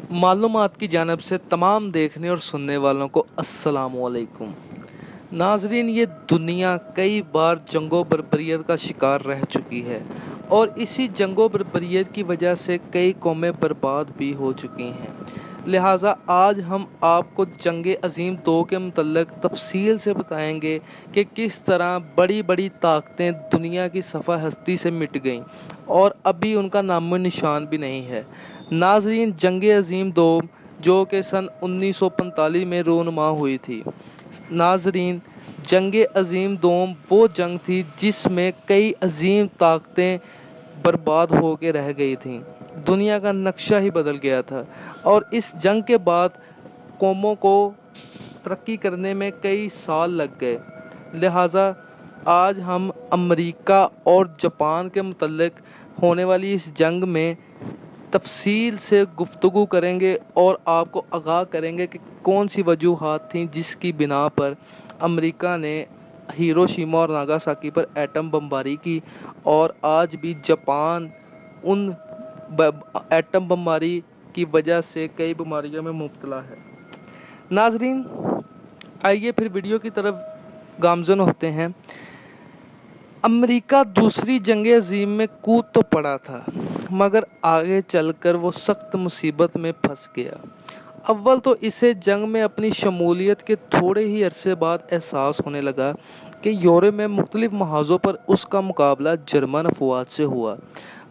मालूमात की जानब से तमाम देखने और सुनने वालों को अस्सलाम वालेकुम। नाजरीन, ये दुनिया कई बार जंगों बर्बरियत का शिकार रह चुकी है और इसी जंगों बर्बरियत की वजह से कई कौमें बर्बाद भी हो चुकी हैं। लिहाजा आज हम आपको जंग अज़ीम 2 के मतलब तफसील से बताएंगे कि किस तरह बड़ी बड़ी ताकतें दुनिया की सफ़ा हस्ती से मिट गईं और अभी उनका नामो निशान भी नहीं है। नाजरीन, जंग अज़ीम 2 जो कि सन 1945 में रूनुमा हुई थी। नाजरीन, जंग अज़ीम 2 वो जंग थी जिसमें कई अजीम ताकतें बर्बाद हो के रह गई थीं। दुनिया का नक्शा ही बदल गया था और इस जंग के बाद कौमों को तरक्की करने में कई साल लग गए। लिहाजा आज हम अमेरिका और जापान के मतलब होने वाली इस जंग में तफसील से गुफ्तगू करेंगे और आपको आगाह करेंगे कि कौन सी वजूहात थीं जिसकी बिना पर अमेरिका ने हिरोशिमा और नागासाकी पर एटम बमबारी की और आज भी जापान उन एटम बमबारी की वजह से कई बीमारियों में मुब्तला है। नाजरीन, आइए फिर वीडियो की तरफ गामज़न होते हैं। अमेरिका दूसरी जंग अज़ीम में कूद तो पड़ा था, मगर आगे चलकर वो सख्त मुसीबत में फंस गया। अव्वल तो इसे जंग में अपनी शमूलियत के थोड़े ही अरसे बाद एहसास होने लगा कि यूरोप में मुख्तलिफ महाज़ों पर उसका मुकाबला जर्मन अफवाज से हुआ।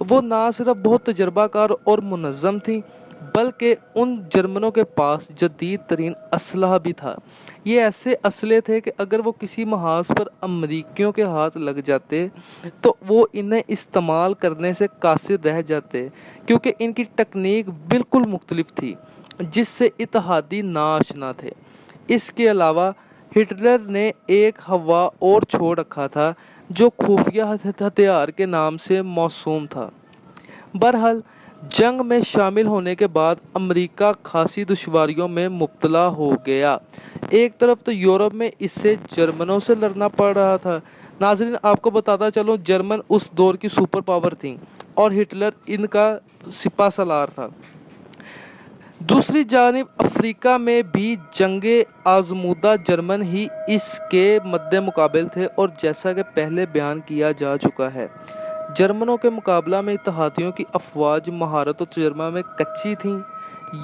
वो ना सिर्फ बहुत तजर्बाकार और मुनज़्ज़म थी, बल्कि उन जर्मनों के पास जदीद तरीन असलहा भी था। ये ऐसे असले थे कि अगर वो किसी महाज पर अमरीकियों के हाथ लग जाते तो वो इन्हें इस्तेमाल करने से कासिर रह जाते, क्योंकि इनकी तकनीक बिल्कुल मुख्तलिफ थी जिससे इत्तेहादी नाआशना थे। इसके अलावा हिटलर ने एक हवा और छोड़ रखा था जो खुफिया हथियार के नाम से मौसूम था। बहरहाल जंग में शामिल होने के बाद अमेरिका खासी दुश्वारियों में मुब्तला हो गया। एक तरफ तो यूरोप में इससे जर्मनों से लड़ना पड़ रहा था। नाज़रीन, आपको बताता चलूँ, जर्मन उस दौर की सुपर पावर थी और हिटलर इनका सिपा सलार था। दूसरी जानिब अफ्रीका में भी जंगे आजमूदा जर्मन ही इसके मद्दे मुकाबिल थे और जैसा कि पहले बयान किया जा चुका है, जर्मनों के मुकाबला में इत्तेहादियों की अफवाज महारत और तजर्बा में कच्ची थीं।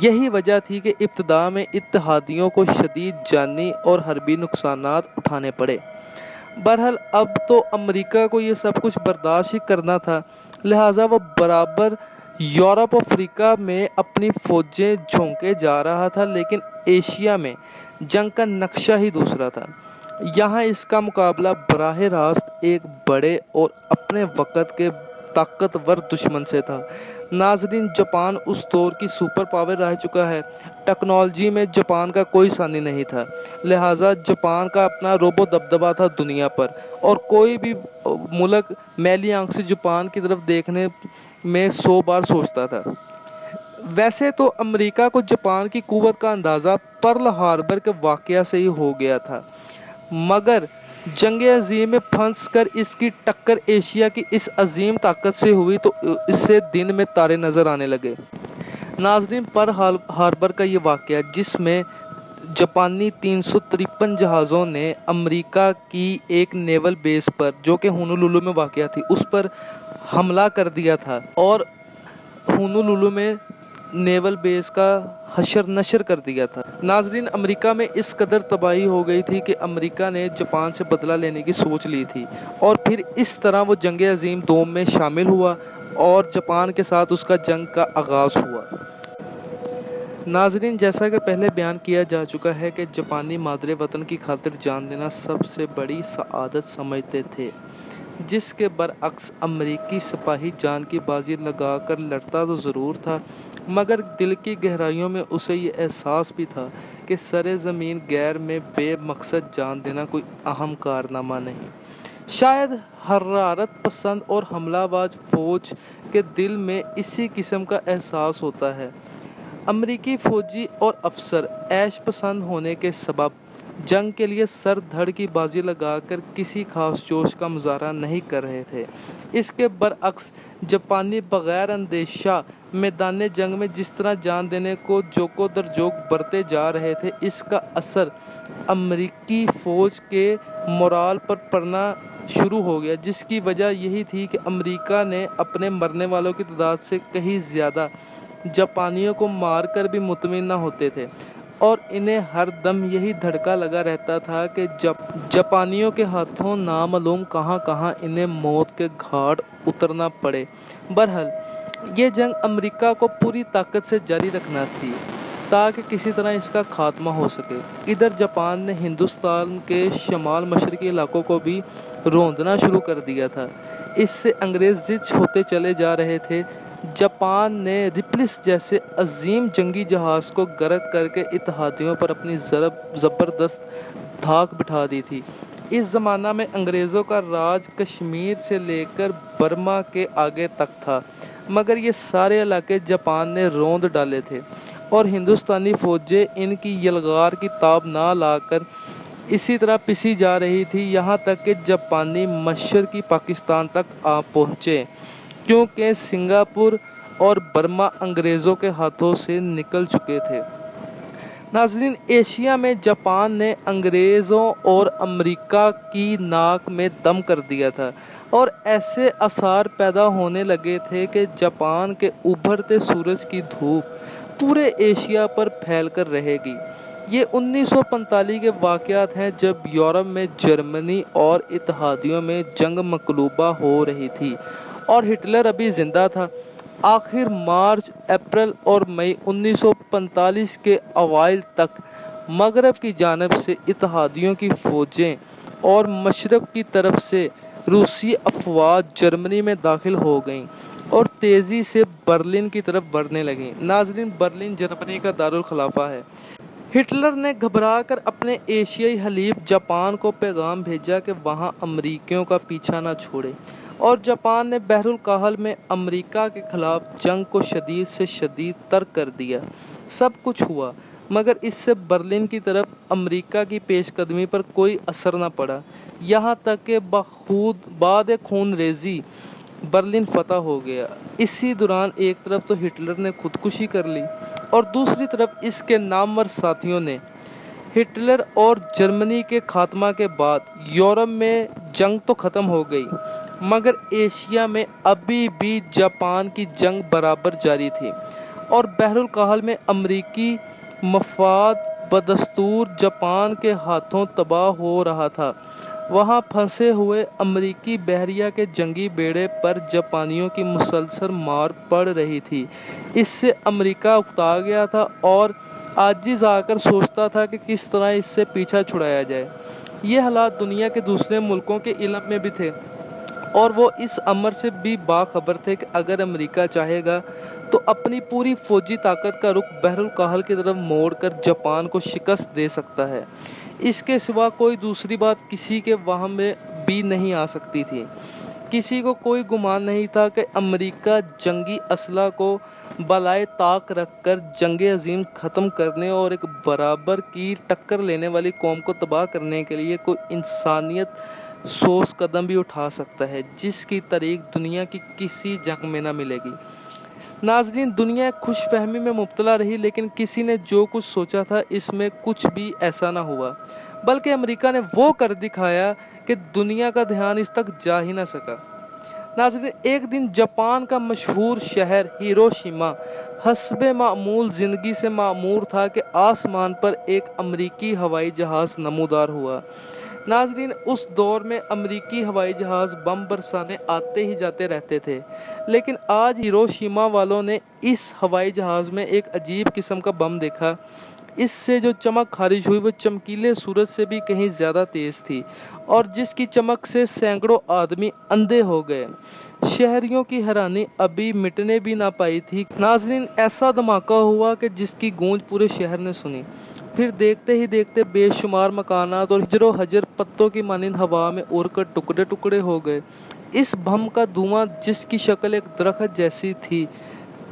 यही वजह थी कि इब्तदा में इत्तेहादियों को शदीद जानी और हरबी नुकसानात उठाने पड़े। बहरहाल अब तो अमेरिका को ये सब कुछ बर्दाश्त ही करना था, लिहाजा वह बराबर यूरोप और अफ्रीका में अपनी फ़ौजें झोंके जा रहा था, लेकिन एशिया में जंग का नक्शा ही दूसरा था। यहाँ इसका मुकाबला बराह रास्त एक बड़े और अपने वक़्त के ताकतवर दुश्मन से था। नाजरीन, जापान उस दौर की सुपर पावर रह चुका है। टेक्नोलॉजी में जापान का कोई सानी नहीं था, लिहाजा जापान का अपना रोबो दबदबा था दुनिया पर और कोई भी मुल्क मैली आंख से जापान की तरफ देखने में 100 बार सोचता था। वैसे तो अमेरिका को जापान की कुव्वत का अंदाज़ा पर्ल हार्बर के वाक़या से ही हो गया था, मगर जंग अज़ीम में फंस कर इसकी टक्कर एशिया की इस अजीम ताकत से हुई तो इससे दिन में तारे नज़र आने लगे। नाजरीन, पर्ल हार्बर का ये वाक़या जिसमें जापानी 353 जहाज़ों ने अमेरिका की एक नेवल बेस पर जो कि होनोलुलु में वाक़या थी उस पर हमला कर दिया था और होनोलुलु में नेवल बेस का हशर नशर कर दिया था। नाजरीन, अमेरिका में इस कदर तबाही हो गई थी कि अमेरिका ने जापान से बदला लेने की सोच ली थी और फिर इस तरह वो जंग अज़ीम 2 में शामिल हुआ और जापान के साथ उसका जंग का आगाज़ हुआ। नाजरीन, जैसा कि पहले बयान किया जा चुका है कि जापानी मादरे वतन की खातिर जान देना सबसे बड़ी सआदत समझते थे, जिसके बरअक्स अमेरिकी सिपाही जान की बाजी लगा कर लड़ता तो ज़रूर था, मगर दिल की गहराइयों में उसे ये एहसास भी था कि सरे ज़मीन गैर में बेमकसद जान देना कोई अहम कारनामा नहीं। शायद हरारत पसंद और हमलाबाज फ़ौज के दिल में इसी किस्म का एहसास होता है। अमेरिकी फ़ौजी और अफसर ऐश पसंद होने के सबब जंग के लिए सर धड़ की बाजी लगाकर किसी खास जोश का मुजाहरा नहीं कर रहे थे। इसके बरअक्स जापानी बग़ैर अंदेशा میدان جنگ میں جس طرح جان دینے کو جوکو در جوک برتے جا رہے تھے، اس کا اثر امریکی فوج کے مورال پر پڑنا شروع ہو گیا، جس کی وجہ یہی تھی کہ امریکہ نے اپنے مرنے والوں کی تعداد سے کہیں زیادہ جاپانیوں کو مار کر بھی مطمئن نہ ہوتے تھے، اور انہیں ہر دم یہی دھڑکا لگا رہتا تھا کہ جاپانیوں کے ہاتھوں نامعلوم کہاں کہاں انہیں موت کے گھاٹ اترنا پڑے۔ بہرحال یہ جنگ امریکہ کو پوری طاقت سے جاری رکھنا تھی تاکہ کسی طرح اس کا خاتمہ ہو سکے۔ ادھر جاپان نے ہندوستان کے شمال مشرقی علاقوں کو بھی روندنا شروع کر دیا تھا۔ اس سے انگریز زچ ہوتے چلے جا رہے تھے۔ جاپان نے ریپلس جیسے عظیم جنگی جہاز کو غرق کر کے اتحادیوں پر اپنی زبردست دھاک بٹھا دی تھی۔ اس زمانہ میں انگریزوں کا راج کشمیر سے لے کر برما کے آگے تک تھا، مگر یہ سارے علاقے جاپان نے روند ڈالے تھے، اور ہندوستانی فوجیں ان کی یلغار کی تاب نہ لا کر اسی طرح پسی جا رہی تھی، یہاں تک کہ جاپانی مشرقی پاکستان تک آ پہنچے، کیونکہ سنگاپور اور برما انگریزوں کے ہاتھوں سے نکل چکے تھے۔ ناظرین، ایشیا میں جاپان نے انگریزوں اور امریکہ کی ناک میں دم کر دیا تھا، اور ایسے آثار پیدا ہونے لگے تھے کہ جاپان کے ابھرتے سورج کی دھوپ پورے ایشیا پر پھیل کر رہے گی۔ یہ 1945 کے واقعات ہیں، جب یورپ میں جرمنی اور اتحادیوں میں جنگ مقلوبہ ہو رہی تھی اور ہٹلر ابھی زندہ تھا۔ آخر مارچ، اپریل اور مئی 1945 کے اوائل تک مغرب کی جانب سے اتحادیوں کی فوجیں اور مشرق کی طرف سے روسی افواج جرمنی میں داخل ہو گئیں اور تیزی سے برلن کی طرف بڑھنے لگیں۔ ناظرین، برلن جرمنی کا دارالخلافہ ہے۔ ہٹلر نے گھبرا کر اپنے ایشیائی حلیف جاپان کو پیغام بھیجا کہ وہاں امریکیوں کا پیچھا نہ چھوڑے، اور جاپان نے بحر الکاہل میں امریکہ کے خلاف جنگ کو شدید سے شدید تر کر دیا۔ سب کچھ ہوا، مگر اس سے برلن کی طرف امریکہ کی پیش قدمی پر کوئی اثر نہ پڑا، یہاں تک کہ بعد خون ریزی برلن فتح ہو گیا۔ اسی دوران ایک طرف تو ہٹلر نے خودکشی کر لی، اور دوسری طرف اس کے نامور ساتھیوں نے۔ ہٹلر اور جرمنی کے خاتمہ کے بعد یورپ میں جنگ تو ختم ہو گئی، مگر ایشیا میں ابھی بھی جاپان کی جنگ برابر جاری تھی، اور بحر الکاہل میں امریکی مفاد بدستور جاپان کے ہاتھوں تباہ ہو رہا تھا۔ وہاں پھنسے ہوئے امریکی بحریہ کے جنگی بیڑے پر جاپانیوں کی مسلسل مار پڑ رہی تھی۔ اس سے امریکہ اکتا گیا تھا اور عاجز آ کر سوچتا تھا کہ کس طرح اس سے پیچھا چھڑایا جائے۔ یہ حالات دنیا کے دوسرے ملکوں کے علم میں بھی تھے، اور وہ اس امر سے بھی باخبر تھے کہ اگر امریکہ چاہے گا تو اپنی پوری فوجی طاقت کا رخ بحر الکاہل کی طرف موڑ کر جاپان کو شکست دے سکتا ہے۔ اس کے سوا کوئی دوسری بات کسی کے وہم میں بھی نہیں آ سکتی تھی۔ کسی کو کوئی گمان نہیں تھا کہ امریکہ جنگی اسلحہ کو بالائے طاق رکھ کر جنگ عظیم ختم کرنے اور ایک برابر کی ٹکر لینے والی قوم کو تباہ کرنے کے لیے کوئی انسانیت سوز قدم بھی اٹھا سکتا ہے، جس کی طریق دنیا کی کسی جنگ میں نہ ملے گی۔ ناظرین، دنیا ایک خوش فہمی میں مبتلا رہی، لیکن کسی نے جو کچھ سوچا تھا اس میں کچھ بھی ایسا نہ ہوا، بلکہ امریکہ نے وہ کر دکھایا کہ دنیا کا دھیان اس تک جا ہی نہ سکا۔ ناظرین، ایک دن جاپان کا مشہور شہر ہیروشیما حسب معمول زندگی سے معمور تھا کہ آسمان پر ایک امریکی ہوائی جہاز نمودار ہوا۔ ناظرین، اس دور میں امریکی ہوائی جہاز بم برسانے آتے ہی جاتے رہتے تھے، لیکن آج ہیروشیما والوں نے اس ہوائی جہاز میں ایک عجیب قسم کا بم دیکھا۔ اس سے جو چمک خارج ہوئی وہ چمکیلے سورج سے بھی کہیں زیادہ تیز تھی، اور جس کی چمک سے سینکڑوں آدمی اندھے ہو گئے۔ شہریوں کی حیرانی ابھی مٹنے بھی نہ پائی تھی۔ ناظرین، ایسا دھماکہ ہوا کہ جس کی گونج پورے شہر نے سنی۔ پھر دیکھتے ہی دیکھتے بے شمار مکانات اور حجر و حجر پتوں کی مانند ہوا میں اڑ کر ٹکڑے ٹکڑے ہو گئے۔ اس بم کا دھواں، جس کی شکل ایک درخت جیسی تھی،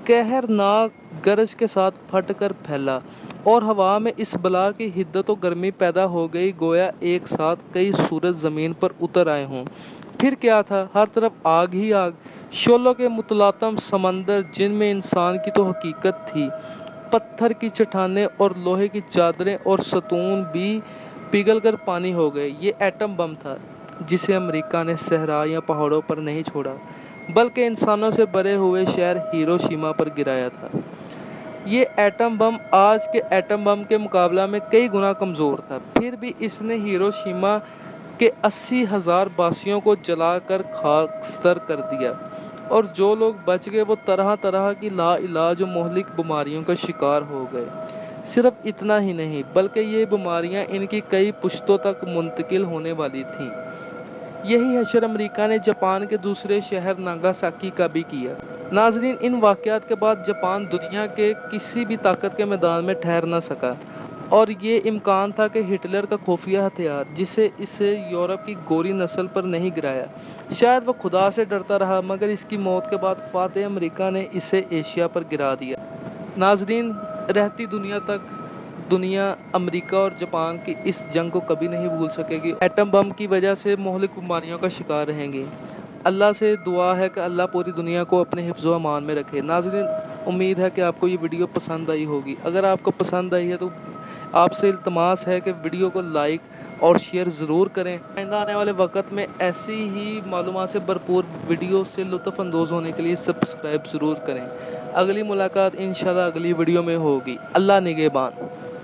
قہرناک گرج کے ساتھ پھٹ کر پھیلا، اور ہوا میں اس بلا کی حدت و گرمی پیدا ہو گئی گویا ایک ساتھ کئی سورج زمین پر اتر آئے ہوں۔ پھر کیا تھا، ہر طرف آگ ہی آگ۔ शोलों के मुतलातम समंदर जिनमें इंसान की तो हकीकत थी, पत्थर की चट्टानें और लोहे की चादरें और सतून भी पिघलकर पानी हो गए। ये एटम बम था जिसे अमेरिका ने सहरा या पहाड़ों पर नहीं छोड़ा, बल्कि इंसानों से भरे हुए शहर हिरोशिमा पर गिराया था। ये एटम बम आज के एटम बम के मुकाबला में कई गुना कमज़ोर था, फिर भी इसने हिरोशिमा के 80,000 बासियों को जलाकर खाकस्तर कर दिया, और जो लोग बच गए वो तरह तरह की लाइलाज और मुहलिक बीमारियों का शिकार हो गए। सिर्फ इतना ही नहीं, बल्कि ये बीमारियां इनकी कई पुश्तों तक मुंतकिल होने वाली थीं। यही हशर अमेरिका ने जापान के दूसरे शहर नागासाकी का भी किया। नाजरीन, इन वाक़यात के बाद जापान दुनिया के किसी भी ताकत के मैदान में ठहर न सका, और ये इम्कान था कि हिटलर का खुफिया हथियार जिसे इसे यूरोप की गोरी नस्ल पर नहीं गिराया, शायद वो खुदा से डरता रहा, मगर इसकी मौत के बाद फातेह अमेरिका ने इसे एशिया पर गिरा दिया। नाजरीन, रहती दुनिया तक दुनिया अमेरिका और जापान की इस जंग को कभी नहीं भूल सकेगी। एटम बम की वजह से मुहलिक बीमारियों का शिकार रहेंगे। अल्लाह से दुआ है कि अल्लाह पूरी दुनिया को अपने हिफ्ज़ व अमान में रखे। नाज़रीन, उम्मीद है कि आपको ये वीडियो पसंद आई होगी। अगर आपको पसंद आई है तो आपसे इल्तमास है कि वीडियो को लाइक और शेयर ज़रूर करें। आइंदा आने वाले वक्त में ऐसी ही मालूमात से भरपूर वीडियो से लुत्फ़ अंदोज़ होने के लिए सब्सक्राइब ज़रूर करें। अगली मुलाकात इंशाल्लाह अगली वीडियो में होगी। अल्लाह निगहबान।